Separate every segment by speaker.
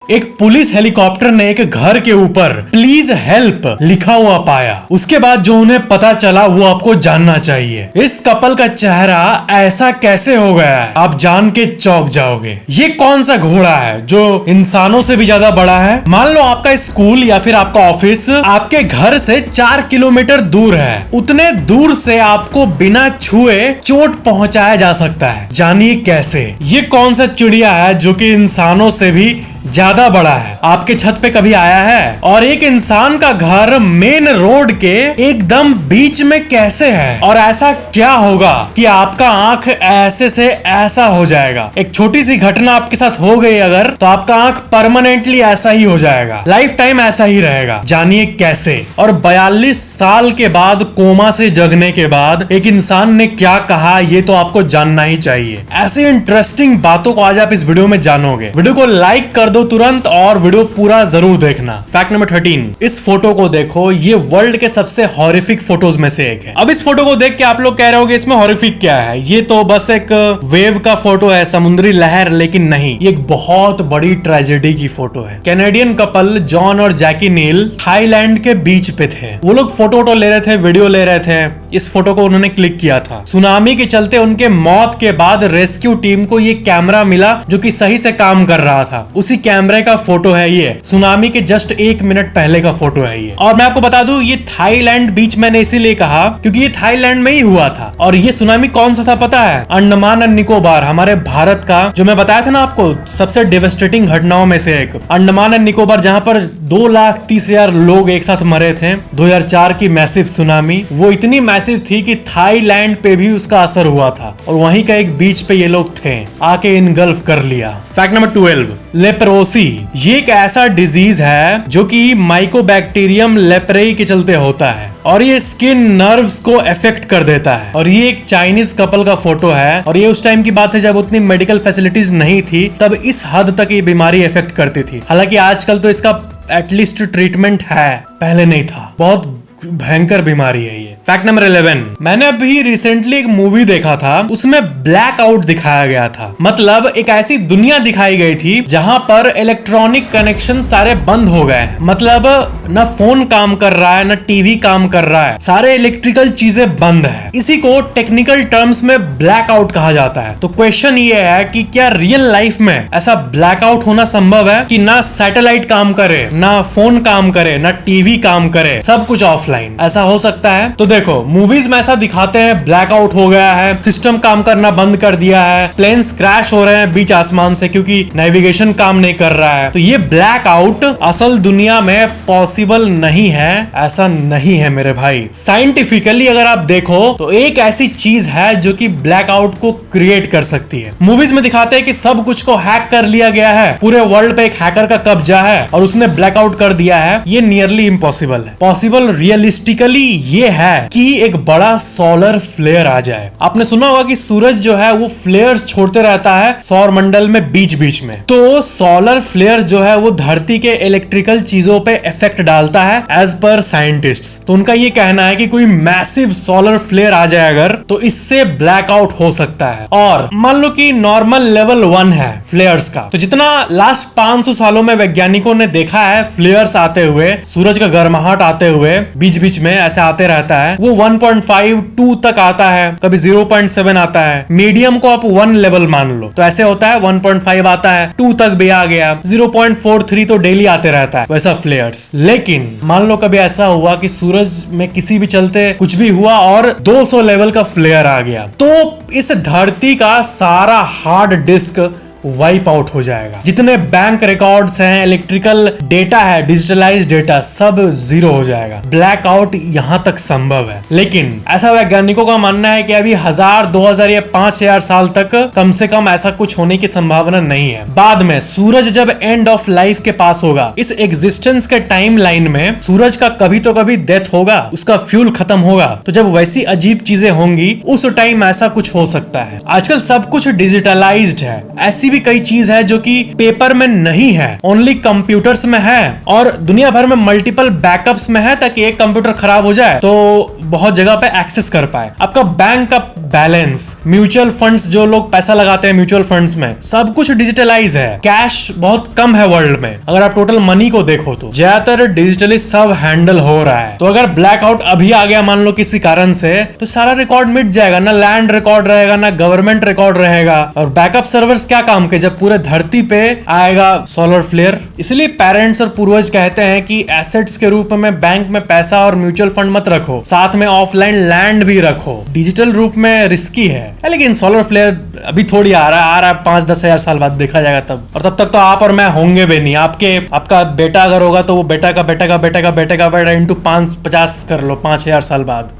Speaker 1: एक police helicopter ने एक घर के ऊपर प्लीज हेल्प लिखा हुआ पाया। उसके बाद जो उन्हें पता चला वो आपको जानना चाहिए। इस कपल का चेहरा ऐसा कैसे हो गया है, आप जान के चौंक जाओगे। ये कौन सा घोड़ा है जो इंसानों से भी ज्यादा बड़ा है? मान लो आपका स्कूल या फिर आपका ऑफिस आपके घर से 4 किलोमीटर दूर है। उतने दूर से आपको बिना छुए चोट पहुंचाया जा सकता है। जानिए कैसे। ये कौन सा चिड़िया है जो कि इंसानों से भी ज्यादा बड़ा है? आपके छत पे कभी आया है? और एक इंसान का घर मेन रोड के एकदम बीच में कैसे है? और ऐसा क्या होगा कि आपका आंख ऐसे से ऐसा हो जाएगा? एक छोटी सी घटना आपके साथ हो गई अगर, तो आपका आंख परमानेंटली ऐसा ही हो जाएगा, लाइफ टाइम ऐसा ही रहेगा। जानिए कैसे। और 42 साल के बाद कोमा से जगने के बाद एक इंसान ने क्या कहा, ये तो आपको जानना ही चाहिए। ऐसी इंटरेस्टिंग बातों को आज आप इस वीडियो में जानोगे। वीडियो को लाइक कर दो तुरंत और वीडियो पूरा जरूर देखना। फैक्ट नंबर 13, इस फोटो को देखो। ये वर्ल्ड के सबसे हॉरिफिक फोटोज में से एक है। अब इस फोटो को देख के आप लोग कह रहे होगे इसमें हॉरिफिक क्या है? ये तो बस एक वेव का फोटो है, समुद्री लहर। लेकिन नहीं, ये एक बहुत बड़ी ट्रेजेडी की फोटो है। कैनेडियन कपल जॉन और जैकी नील थाईलैंड के बीच पे थे। वो लोग फोटो ले रहे थे, वीडियो ले रहे थे। इस फोटो को उन्होंने क्लिक किया था। सुनामी के चलते उनके मौत के बाद रेस्क्यू टीम को ये कैमरा मिला जो कि सही से काम कर रहा था। उसी कैमरे का फोटो है ये। सुनामी के जस्ट 1 मिनट पहले का फोटो है ये। और मैं आपको बता दूं, ये थाईलैंड बीच मैंने इसीलिए कहा क्योंकि ये थाईलैंड में ही हुआ था। और ये सुनामी कौन सा था पता है? अंडमान एंड निकोबार, हमारे भारत का, जो मैं बताया था ना आपको सबसे डेवेस्टेटिंग घटनाओं में से एक। अंडमान एंड निकोबार, जहां पर 2,30,000 लोग एक साथ मरे थे। 2004 की मैसिव सुनामी, वो इतनी मैसिव थी कि थाईलैंड पे भी उसका असर हुआ था। और वहीं का एक बीच पे ये लोग थे, आके इनगल्फ कर लिया। Fact number 12, leprosy. ये एक ऐसा डिजीज है जो कि माइकोबैक्टीरियम लेप्रेई के चलते होता है और ये स्किन नर्व्स को अफेक्ट कर देता है। और ये एक चाइनीज कपल का फोटो है और ये उस टाइम की बात है जब उतनी मेडिकल फैसिलिटीज नहीं थी, तब इस हद तक ये बीमारी अफेक्ट करती थी। हालांकि आजकल तो इसका एटलीस्ट ट्रीटमेंट है, पहले नहीं था। बहुत भयंकर बीमारी है ये। फैक्ट नंबर 11, मैंने अभी रिसेंटली एक मूवी देखा था, उसमें ब्लैक आउट दिखाया गया था। मतलब एक ऐसी दुनिया दिखाई गई थी जहां पर इलेक्ट्रॉनिक कनेक्शन सारे बंद हो गए। मतलब न फोन काम कर रहा है, न टीवी काम कर रहा है, सारे इलेक्ट्रिकल चीजें बंद है। इसी को टेक्निकल टर्म्स में ब्लैक आउट कहा जाता है। तो क्वेश्चन ये है कि क्या रियल लाइफ में ऐसा ब्लैक आउट होना संभव है कि ना सैटेलाइट काम करे, ना फोन काम करे, ना टीवी काम करे, सब कुछ ऑफ ऐसा हो सकता है? तो देखो, मूवीज में ऐसा दिखाते हैं ब्लैकआउट हो गया है, सिस्टम काम करना बंद कर दिया है, प्लेन्स क्रैश हो रहे हैं बीच आसमान से क्योंकि नेविगेशन काम नहीं कर रहा है। तो ये ब्लैकआउट असल दुनिया में पॉसिबल नहीं है, ऐसा नहीं है मेरे भाई। साइंटिफिकली अगर आप देखो तो एक ऐसी चीज है जो कि ब्लैकआउट को क्रिएट कर सकती है। मूवीज में दिखाते हैं कि सब कुछ को हैक कर लिया गया है, पूरे वर्ल्ड पे एक हैकर का कब्जा है और उसने ब्लैकआउट कर दिया है। ये नियरली इम्पॉसिबल है। पॉसिबल रियलिस्टिकली ये है कि एक बड़ा सोलर फ्लेयर आ जाए। आपने सुना होगा कि सूरज जो है वो फ्लेयर्स छोड़ते रहता है सौर मंडल में बीच बीच में। तो सोलर फ्लेयर जो है वो धरती के इलेक्ट्रिकल चीजों पे इफेक्ट डालता है एज पर साइंटिस्ट्स। तो उनका ये कहना है कि कोई मैसिव सोलर फ्लेयर आ जाए अगर, तो इससे ब्लैकआउट हो सकता है। और मान लो कि नॉर्मल लेवल 1 है फ्लेयर्स का, तो जितना लास्ट 500 सालों में वैज्ञानिकों ने देखा है फ्लेयर्स आते हुए, सूरज का गर्माहट आते हुए बीच बीच में ऐसे आते रहता है, वो 1.5 2 तक आता है, कभी 0.7 आता है। मीडियम को आप 1 लेवल मान लो, तो ऐसे होता है 1.5 आता है, 2 तक भी आ गया, 0.43 तो डेली आते रहता है वैसा फ्लेयर्स। लेकिन मान लो कभी ऐसा हुआ कि सूरज में किसी भी चलते कुछ भी हुआ और 200 लेवल का फ्लेयर आ गया, तो इस धरती का सारा हार्ड डिस्क वाइप आउट हो जाएगा। जितने बैंक रिकॉर्ड्स हैं, इलेक्ट्रिकल डेटा है, डिजिटलाइज्ड डेटा, सब जीरो हो जाएगा। ब्लैकआउट यहां तक संभव है। लेकिन ऐसा वैज्ञानिकों का मानना है कि अभी 1000, 2000 या 5000 साल तक कम से कम ऐसा कुछ होने की संभावना नहीं है। बाद में सूरज जब एंड ऑफ लाइफ के पास होगा, इस एग्जिस्टेंस के टाइम लाइन में सूरज का कभी तो कभी डेथ होगा, उसका फ्यूल खत्म होगा। तो जब वैसी अजीब चीजें होंगी उस टाइम ऐसा कुछ हो सकता है। आजकल सब कुछ डिजिटलाइज्ड है, ऐसी भी कई चीज है जो कि पेपर में नहीं है, ओनली कंप्यूटर्स में है और दुनिया भर में मल्टीपल बैकअप्स में है, ताकि एक कंप्यूटर खराब हो जाए तो बहुत जगह पे एक्सेस कर पाए। आपका बैंक का बैलेंस, म्यूचुअल फंड्स, जो लोग पैसा लगाते हैं म्यूचुअल फंड्स में, सब कुछ डिजिटलाइज है। कैश बहुत कम है वर्ल्ड में, अगर आप टोटल मनी को देखो तो ज्यादातर डिजिटली सब हैंडल हो रहा है। तो अगर ब्लैकआउट अभी आ गया मान लो किसी कारण से, तो सारा रिकॉर्ड मिट जाएगा, ना लैंड रिकॉर्ड रहेगा ना गवर्नमेंट रिकॉर्ड रहेगा। और बैकअप सर्वर्स क्या काम के जब पूरे धरती पे आएगा सोलर फ्लेयर। इसलिए पेरेंट्स और पूर्वज कहते हैं कि एसेट्स के रूप में बैंक में पैसा और म्यूचुअल फंड मत रखो, साथ में ऑफलाइन लैंड भी रखो। डिजिटल रूप में रिस्की है, लेकिन सोलर फ्लेयर अभी थोड़ी आ रहा है 5-10 हजार साल बाद देखा जाएगा तब। और तब तक तो आप और मैं होंगे भी नहीं। आपका बेटा अगर होगा तो वो बेटा का बेटा का बेटा का बेटा का बेटा इंटू 550 कर लो 5000 साल बाद।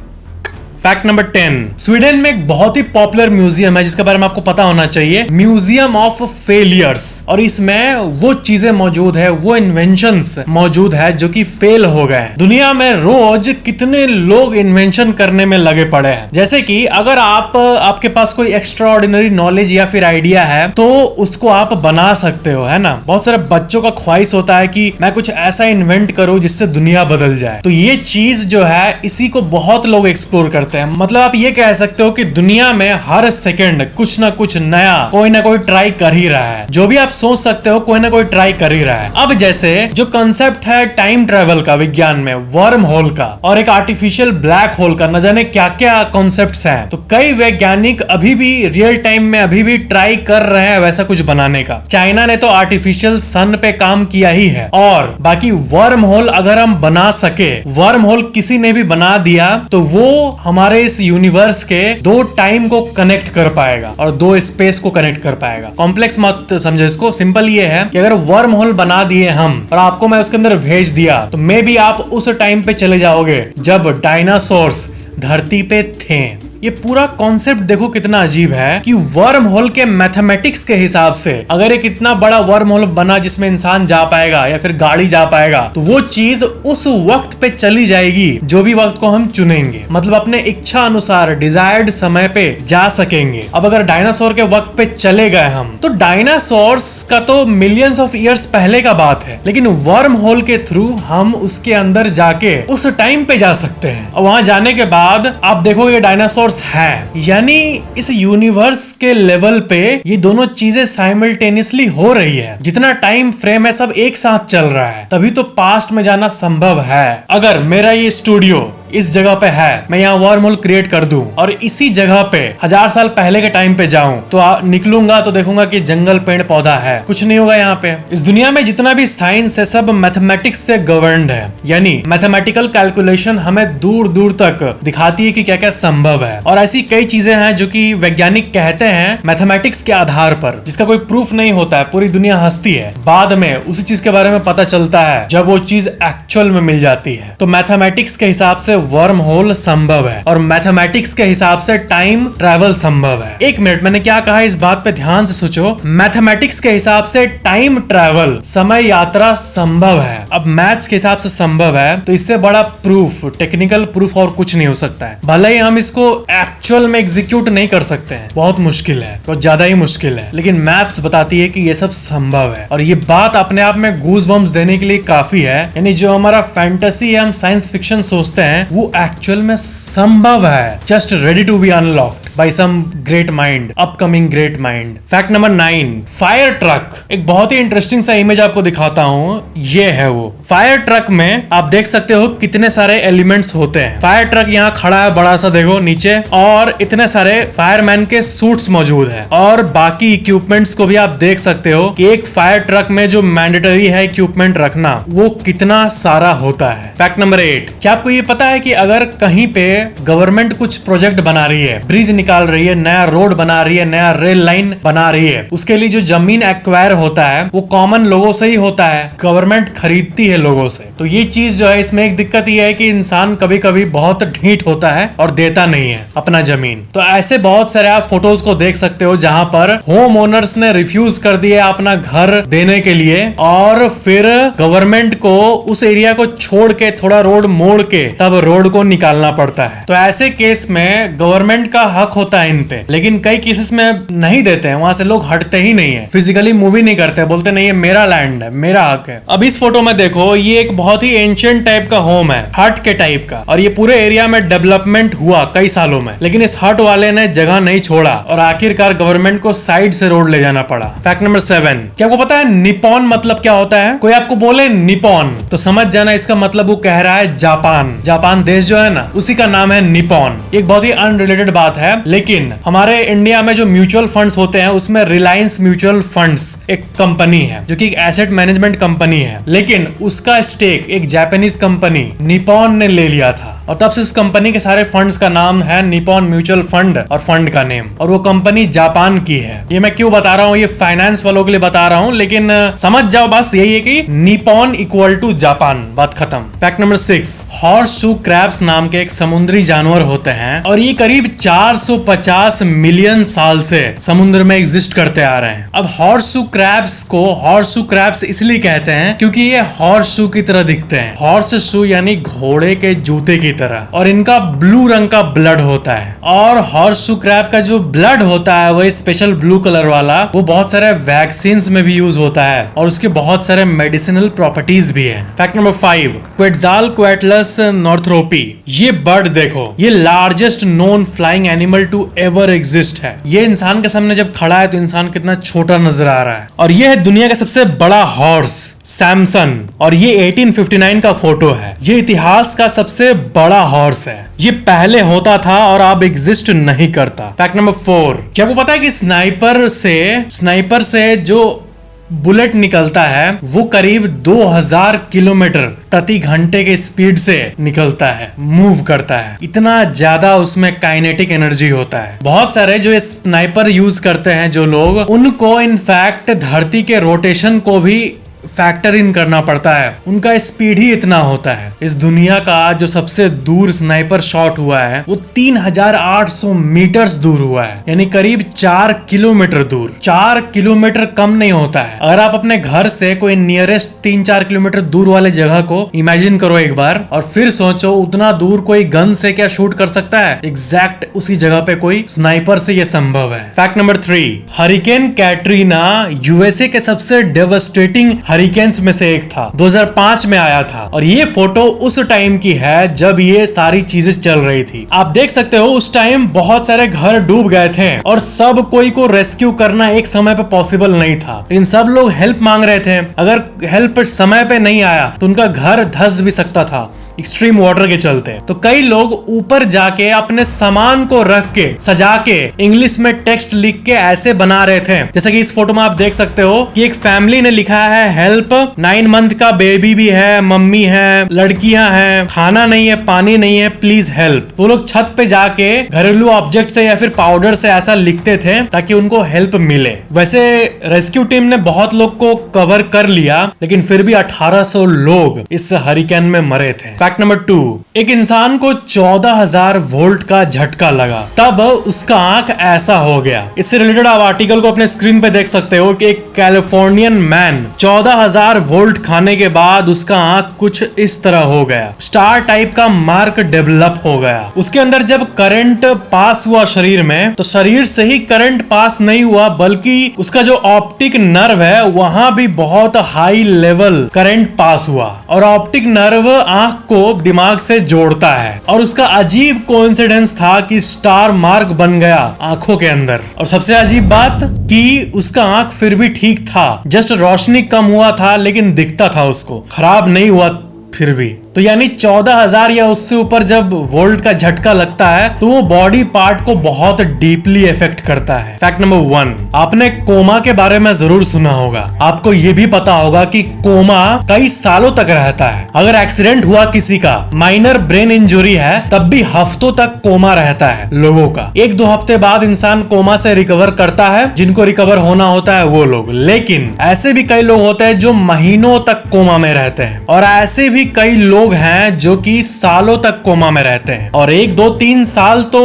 Speaker 1: फैक्ट नंबर 10, स्वीडन में एक बहुत ही पॉपुलर म्यूजियम है जिसके बारे में आपको पता होना चाहिए, म्यूजियम ऑफ फेलियर्स। और इसमें वो चीजें मौजूद है, वो इन्वेंशंस मौजूद है जो कि फेल हो गए हैं। दुनिया में रोज कितने लोग इन्वेंशन करने में लगे पड़े हैं। जैसे कि अगर आपके पास कोई एक्स्ट्रा ऑर्डिनरी नॉलेज या फिर आइडिया है तो उसको आप बना सकते हो, है ना। बहुत सारे बच्चों का ख्वाहिश होता है कि मैं कुछ ऐसा इन्वेंट करूं जिससे दुनिया बदल जाए। तो ये चीज जो है इसी को बहुत लोग एक्सप्लोर करते हैं। मतलब आप ये कह सकते हो कि दुनिया में हर सेकंड कुछ ना कुछ नया कोई ना कोई ट्राई कर ही रहा है। जो भी आप सोच सकते हो कोई ना कोई ट्राई कर ही रहा है। अब जैसे जो कंसेप्ट है टाइम ट्रेवल का विज्ञान में, वर्म होल का और एक आर्टिफिशियल ब्लैक होल का, न जाने क्या क्या कॉन्सेप्ट्स हैं। तो कई वैज्ञानिक अभी भी रियल टाइम में अभी भी ट्राई कर रहे हैं वैसा कुछ बनाने का। चाइना ने तो आर्टिफिशियल सन पे काम किया ही है। और बाकी वर्म होल अगर हम बना सके, वर्म होल किसी ने भी बना दिया तो वो हमारे इस यूनिवर्स के 2 टाइम को कनेक्ट कर पाएगा और 2 स्पेस को कनेक्ट कर पाएगा। कॉम्प्लेक्स मत समझो इसको, सिंपल ये है कि अगर वर्म होल बना दिए हम और आपको मैं उसके अंदर भेज दिया तो मे बी आप उस टाइम पे चले जाओगे जब डायनासोर्स धरती पे थे। ये पूरा कॉन्सेप्ट देखो कितना अजीब है कि वर्म होल के मैथमेटिक्स के हिसाब से अगर एक इतना बड़ा वर्म होल बना जिसमें इंसान जा पाएगा या फिर गाड़ी जा पाएगा, तो वो चीज उस वक्त पे चली जाएगी जो भी वक्त को हम चुनेंगे। मतलब अपने इच्छा अनुसार डिजायर्ड समय पे जा सकेंगे। अब अगर डायनासोर के वक्त पे चले गए हम, तो डायनासोर्स का तो मिलियंस ऑफ ईयर्स पहले का बात है, लेकिन वर्म होल के थ्रू हम उसके अंदर जाके उस टाइम पे जा सकते हैं। और वहां जाने के बाद आप देखोगे डायनासोर है। यानी इस यूनिवर्स के लेवल पे ये दोनों चीजें साइमल्टेनियसली हो रही है। जितना टाइम फ्रेम है सब एक साथ चल रहा है, तभी तो पास्ट में जाना संभव है। अगर मेरा ये स्टूडियो इस जगह पे है, मैं यहाँ वर्म होल क्रिएट कर दूं और इसी जगह पे 1000 साल पहले के टाइम पे जाऊं, तो निकलूंगा तो देखूंगा कि जंगल पेड़ पौधा है, कुछ नहीं होगा यहाँ पे। इस दुनिया में जितना भी साइंस है सब मैथमेटिक्स से गवर्नड है। यानी मैथमेटिकल कैलकुलेशन हमें दूर दूर तक दिखाती है कि क्या क्या संभव है। और ऐसी कई चीजें हैं जो कि वैज्ञानिक कहते हैं मैथमेटिक्स के आधार पर, जिसका कोई प्रूफ नहीं होता है, पूरी दुनिया हंसती है। बाद में उसी चीज के बारे में पता चलता है जब वो चीज एक्चुअल में मिल जाती है। तो मैथमेटिक्स के हिसाब से वर्म होल संभव है और मैथमेटिक्स के हिसाब से टाइम ट्रैवल संभव है। एक मिनट, मैंने क्या कहा इस बात पे ध्यान से सोचो। मैथमेटिक्स के हिसाब से टाइम ट्रैवल, समय यात्रा संभव है। अब मैथ्स के हिसाब से संभव है, तो इससे बड़ा प्रूफ, टेक्निकल प्रूफ और कुछ नहीं हो सकता है। भले ही हम इसको एक्चुअल में एग्जीक्यूट नहीं कर सकते हैं, बहुत मुश्किल है, बहुत ज्यादा ही मुश्किल है, लेकिन मैथ्स बताती है कि ये सब संभव है। और ये बात अपने आप में गूज बम्स देने के लिए काफी है। यानी जो हमारा फैंटेसी है, हम साइंस फिक्शन सोचते हैं, वो एक्चुअल में संभव है, just ready to be unlocked by some great mind, upcoming great mind. Fact number 9, fire truck. एक बहुत ही इंटरेस्टिंग सा इमेज आपको दिखाता हूँ, ये है वो फायर ट्रक। में आप देख सकते हो कितने सारे एलिमेंट्स होते हैं। फायर ट्रक यहाँ खड़ा है बड़ा सा, देखो नीचे, और इतने सारे फायरमैन के सूट्स मौजूद है और बाकी इक्विपमेंट्स को भी आप देख सकते हो कि एक फायर ट्रक में जो मैंडेटरी है इक्विपमेंट रखना, वो कितना सारा होता है। फैक्ट नंबर 8, क्या आपको ये पता है कि अगर कहीं पे गवर्नमेंट कुछ प्रोजेक्ट बना रही है, ब्रिज निकाल रही है, नया रोड बना रही है, नया रेल लाइन बना रही है, उसके लिए जो जमीन एक्वायर होता है वो कॉमन लोगों से ही होता है, गवर्नमेंट खरीदती है लोगों से। तो ये चीज जो है, इसमें एक दिक्कत ये है कि इंसान कभी कभी बहुत ढीठ होता है और देता नहीं है अपना जमीन। तो ऐसे बहुत सारे आप फोटोज को देख सकते हो जहां पर होम ओनर्स ने रिफ्यूज कर दिया अपना घर देने के लिए और फिर गवर्नमेंट को उस एरिया को छोड़ के थोड़ा रोड मोड़ के तब रोड को निकालना पड़ता है। तो ऐसे केस में गवर्नमेंट का हक हक होता है इन पे, लेकिन कई केसेस में नहीं देते हैं, वहां से लोग हटते ही नहीं है, फिजिकली मूव ही नहीं करते, बोलते नहीं ये मेरा लैंड है, मेरा हक है। अब इस फोटो में देखो, ये एक बहुत ही एंशिएंट टाइप का होम है, हट के टाइप का, और ये पूरे एरिया में डेवलपमेंट हुआ कई सालों में, लेकिन इस हट वाले ने जगह नहीं छोड़ा और आखिरकार गवर्नमेंट को साइड से रोड ले जाना पड़ा। फैक्ट नंबर 7, क्या आपको पता है निपॉन मतलब क्या होता है? कोई आपको बोले निपॉन तो समझ जाना इसका मतलब वो कह रहा है जापान। जापान देश जो है ना, उसी का नाम है निपॉन। एक बहुत ही अनरिलेटेड बात है, लेकिन हमारे इंडिया में जो म्यूचुअल फंड्स होते हैं उसमें रिलायंस म्यूचुअल फंड्स एक कंपनी है जो कि एक एसेट मैनेजमेंट कंपनी है, लेकिन उसका स्टेक एक जापानीज कंपनी निपॉन ने ले लिया था और तब से उस कंपनी के सारे फंड्स का नाम है निपॉन म्यूचुअल फंड और फंड का नेम, और वो कंपनी जापान की है। ये मैं क्यों बता रहा हूँ, ये फाइनेंस वालों के लिए बता रहा हूँ, लेकिन समझ जाओ बस यही है कि निपॉन इक्वल टू जापान, बात खत्म। फैक्ट नंबर 6, हॉर्सशू क्रैब्स नाम के एक समुद्री जानवर होते हैं और ये करीब 450 मिलियन साल से समुद्र में एग्जिस्ट करते आ रहे हैं। अब हॉर्सशू क्रैब्स को हॉर्सशू क्रैब्स इसलिए कहते हैं क्योंकि ये हॉर्सशू की तरह दिखते हैं, हॉर्सशू यानी घोड़े के जूते की तरह, और इनका ब्लू रंग का ब्लड होता है। और हॉर्सशू क्रैब का जो ब्लड होता है वो स्पेशल ब्लू कलर वाला, वो बहुत सारे वैक्सीन्स में भी यूज होता है और उसके बहुत सारे मेडिसिनल प्रॉपर्टीज भी है। Fact number 5, Quetzalcoatlus northropi. ये बर्ड देखो, ये largest known flying animal to ever exist है। ये इंसान के सामने जब खड़ा है तो इंसान कितना छोटा नजर आ रहा है। और ये है दुनिया का सबसे बड़ा हॉर्स सैमसन, और ये 1859 का फोटो है। ये इतिहास का सबसे बड़ा हॉर्स है। ये पहले होता था और अब एग्जिस्ट नहीं करता। फैक्ट नंबर 4, क्या आपको पता है कि स्नाइपर से जो बुलेट निकलता है वो करीब 2000 किलोमीटर प्रति घंटे के स्पीड से निकलता है, मूव करता है। इतना ज्यादा उसमें काइनेटिक एनर्जी होता है। बहुत सारे जो स्नाइपर यूज करते हैं जो लोग, उनको इनफैक्ट धरती के रोटेशन को भी फैक्टर इन करना पड़ता है, उनका स्पीड ही इतना होता है। इस दुनिया का जो सबसे दूर स्नाइपर शॉट हुआ है वो 3800 मीटर्स दूर हुआ है, यानी करीब 4 किलोमीटर दूर। 4 किलोमीटर कम नहीं होता है। अगर आप अपने घर से कोई नियरेस्ट 3-4 किलोमीटर दूर वाले जगह को इमेजिन करो एक बार, और फिर सोचो उतना दूर कोई गन से क्या शूट कर सकता है। एग्जैक्ट उसी जगह पे कोई स्नाइपर से ये संभव है। Fact number 3, hurricane Katrina USA के सबसे डेवस्टेटिंग हरिकेन्स में से एक था। 2005 में आया था और ये फोटो उस टाइम की है जब ये सारी चीजें चल रही थी। आप देख सकते हो उस टाइम बहुत सारे घर डूब गए थे और सब कोई को रेस्क्यू करना एक समय पे पॉसिबल नहीं था। इन सब लोग हेल्प मांग रहे थे। अगर हेल्प समय पे नहीं आया तो उनका घर धंस भी सकता था एक्सट्रीम वाटर के चलते। तो कई लोग ऊपर जाके अपने सामान को रख के सजा के इंग्लिश में टेक्स्ट लिख के ऐसे बना रहे थे, जैसे कि इस फोटो में आप देख सकते हो कि एक फैमिली ने लिखा है हेल्प, 9 मंथ का बेबी भी है, मम्मी है, लड़कियां हैं, खाना नहीं है, पानी नहीं है, प्लीज हेल्प। वो लोग छत पे जाके घरेलू ऑब्जेक्ट से या फिर पाउडर से ऐसा लिखते थे ताकि उनको हेल्प मिले। वैसे रेस्क्यू टीम ने बहुत लोग को कवर कर लिया, लेकिन फिर भी 1800 लोग इस हरिकेन में मरे थे। फैक्ट नंबर 2, एक इंसान को 14,000 वोल्ट का झटका लगा, तब उसका आंख ऐसा हो गया। इससे रिलेटेड आप आर्टिकल को अपने स्क्रीन पे देख सकते हो कि एक कैलिफोर्नियन मैन 14,000 वोल्ट खाने के बाद उसका आंख कुछ इस तरह हो गया, स्टार टाइप का मार्क डेवलप हो गया। उसके अंदर जब करंट पास हुआ शरीर में, तो शरीर से ही करंट पास नहीं हुआ, बल्कि उसका जो ऑप्टिक नर्व है वहां भी बहुत हाई लेवल करंट पास हुआ, और ऑप्टिक नर्व आंख को दिमाग से जोड़ता है। और उसका अजीब कोइंसिडेंस था कि स्टार मार्क बन गया आंखों के अंदर। और सबसे अजीब बात कि उसका आंख फिर भी ठीक था, जस्ट रोशनी कम हुआ था लेकिन दिखता था, उसको खराब नहीं हुआ फिर भी। तो यानी 14,000 या उससे ऊपर जब वोल्ट का झटका लगता है तो वो बॉडी पार्ट को बहुत डीपली इफेक्ट करता है। फैक्ट नंबर 1, आपने कोमा के बारे में जरूर सुना होगा। आपको ये भी पता होगा कि कोमा कई सालों तक रहता है। अगर एक्सीडेंट हुआ किसी का, माइनर ब्रेन इंजरी है, तब भी हफ्तों तक कोमा रहता है लोगों का। 1-2 हफ्ते बाद इंसान कोमा से रिकवर करता है, जिनको रिकवर होना होता है वो लोग। लेकिन ऐसे भी कई लोग होते हैं जो महीनों तक कोमा में रहते हैं, और ऐसे भी कई लोग हैं जो कि सालों तक कोमा में रहते हैं। और 1, 2, 3 साल तो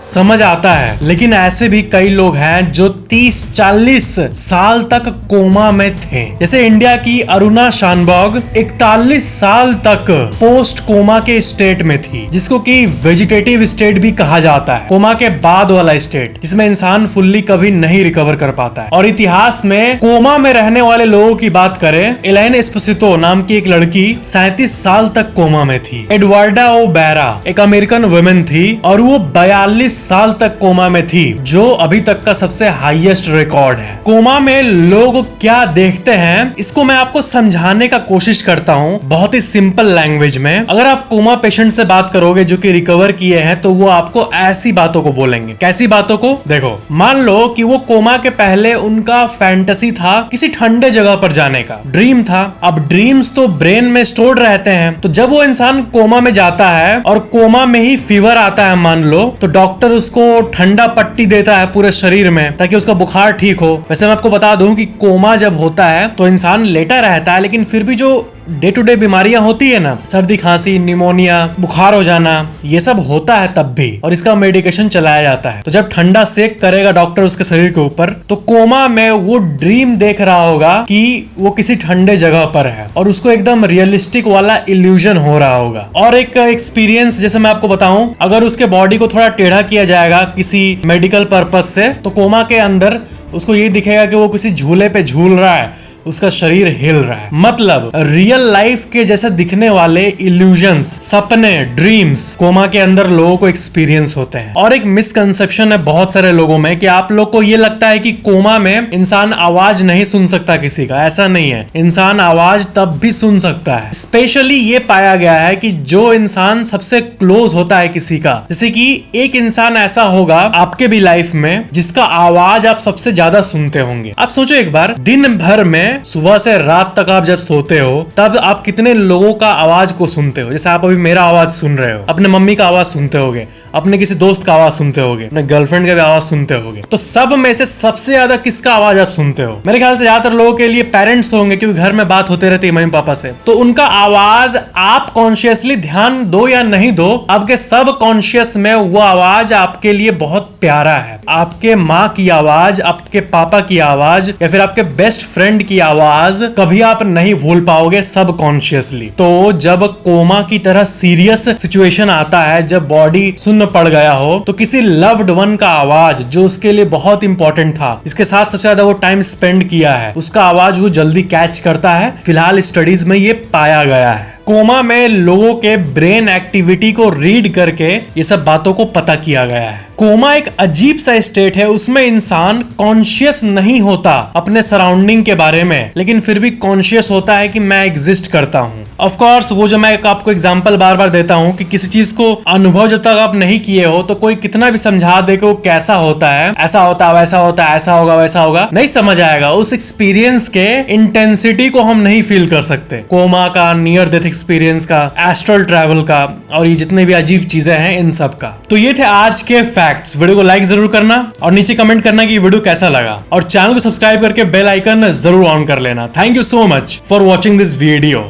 Speaker 1: समझ आता है, लेकिन ऐसे भी कई लोग हैं जो 30-40 साल तक कोमा में थे। जैसे इंडिया की अरुणा शानबॉग 41 साल तक पोस्ट कोमा के स्टेट में थी, जिसको कि वेजिटेटिव स्टेट भी कहा जाता है, कोमा के बाद वाला स्टेट जिसमें इंसान फुल्ली कभी नहीं रिकवर कर पाता है। और इतिहास में कोमा में रहने वाले लोगों की बात करें, एलेन एस्पोसितो नाम की एक लड़की 37 साल तक कोमा में थी। एडवर्डा ओ बैरा एक अमेरिकन वुमेन थी और वो 42 साल तक कोमा में थी, जो अभी तक का सबसे हाईएस्ट रिकॉर्ड है। कोमा में लोग क्या देखते हैं, इसको मैं आपको समझाने का कोशिश करता हूँ बहुत ही सिंपल लैंग्वेज में। अगर आप कोमा पेशेंट से बात करोगे जो कि रिकवर किए हैं, तो वो आपको ऐसी बातों को बोलेंगे। कैसी बातों को? देखो, मान लो कि वो कोमा के पहले उनका फैंटेसी था किसी ठंडे जगह पर जाने का, ड्रीम था। अब ड्रीम्स तो ब्रेन में स्टोर्ड रहते हैं, तो जब वो इंसान कोमा में जाता है और कोमा में ही फीवर आता है मान लो, तो डॉक्टर उसको ठंडा पट्टी देता है पूरे शरीर में ताकि उसका बुखार ठीक हो। वैसे मैं आपको बता दूं कि कोमा जब होता है तो इंसान लेटा रहता है, लेकिन फिर भी जो डे टू डे बीमारियां होती है ना, सर्दी खांसी, निमोनिया, बुखार हो जाना, ये सब होता है तब भी, और इसका मेडिकेशन चलाया जाता है। तो जब ठंडा सेक करेगा डॉक्टर उसके शरीर के ऊपर, तो कोमा में वो ड्रीम देख रहा होगा कि वो किसी ठंडे जगह पर है और उसको एकदम रियलिस्टिक वाला इल्यूजन हो रहा होगा। और एक एक्सपीरियंस जैसे मैं आपको बताऊं, अगर उसके बॉडी को थोड़ा टेढ़ा किया जाएगा किसी मेडिकल पर्पज से, तो कोमा के अंदर उसको ये दिखेगा कि वो किसी झूले पे झूल रहा है, उसका शरीर हिल रहा है। मतलब रियल लाइफ के जैसे दिखने वाले इल्यूजन्स, सपने, ड्रीम्स कोमा के अंदर लोगों को एक्सपीरियंस होते हैं। और एक मिसकंसेप्शन है बहुत सारे लोगों में कि आप लोग को ये लगता है कि कोमा में इंसान आवाज नहीं सुन सकता किसी का। ऐसा नहीं है, इंसान आवाज तब भी सुन सकता है। स्पेशली ये पाया गया है कि जो इंसान सबसे क्लोज होता है किसी का, जैसे कि एक इंसान ऐसा होगा आपके भी लाइफ में जिसका आवाज आप सबसे ज्यादा सुनते होंगे। आप सोचो एक बार, दिन भर में सुबह से रात तक आप जब सोते हो तब आप कितने लोगों का आवाज को सुनते हो। जैसे आप अभी मेरा आवाज सुन रहे हो, अपने मम्मी का आवाज सुनते होगे, अपने किसी दोस्त का आवाज सुनते होगे, अपने गर्लफ्रेंड का भी आवाज सुनते होगे। तो सब में से सबसे ज्यादा किसका आवाज आप सुनते हो? मेरे ख्याल से ज्यादातर लोगों के लिए पेरेंट्स होंगे, क्योंकि घर में बात होते रहती है मम्मी पापा से। तो उनका आवाज आप कॉन्शियसली ध्यान दो या नहीं दो, आपके सब कॉन्शियस में वो आवाज आपके लिए बहुत प्यारा है। आपके माँ की आवाज, आपके पापा की आवाज या फिर आपके बेस्ट फ्रेंड की आवाज कभी आप नहीं भूल पाओगे सबकॉन्शियसली। तो जब कोमा की तरह सीरियस सिचुएशन आता है, जब बॉडी सुन्न पड़ गया हो, तो किसी लव्ड वन का आवाज जो उसके लिए बहुत इंपॉर्टेंट था, इसके साथ सबसे ज्यादा वो टाइम स्पेंड किया है, उसका आवाज वो जल्दी कैच करता है। फिलहाल स्टडीज में ये पाया गया है। कोमा में लोगों के ब्रेन एक्टिविटी को रीड करके ये सब बातों को पता किया गया है। कोमा एक अजीब सा स्टेट है, उसमें इंसान कॉन्शियस नहीं होता अपने सराउंडिंग के बारे में, लेकिन फिर भी कॉन्शियस होता है कि मैं एग्जिस्ट करता हूँ। ऑफ कोर्स वो जो मैं आपको एग्जांपल बार बार देता हूँ कि किसी चीज को अनुभव जब तक आप नहीं किए हो, तो कोई कितना भी समझा दे कि वो कैसा होता है, ऐसा होता है, वैसा होता है, ऐसा होगा, वैसा होगा, नहीं समझ आएगा। उस एक्सपीरियंस के इंटेंसिटी को हम नहीं फील कर सकते। कोमा का, नियर डेथ एक्सपीरियंस का, एस्ट्रल ट्रैवल का और ये जितने भी अजीब चीजें हैं, इन सब का। तो ये थे आज के फैक्ट्स। वीडियो को लाइक जरूर करना और नीचे कमेंट करना कि वीडियो कैसा लगा, और चैनल को सब्सक्राइब करके बेल आइकन जरूर ऑन कर लेना। Thank you so much for watching this video.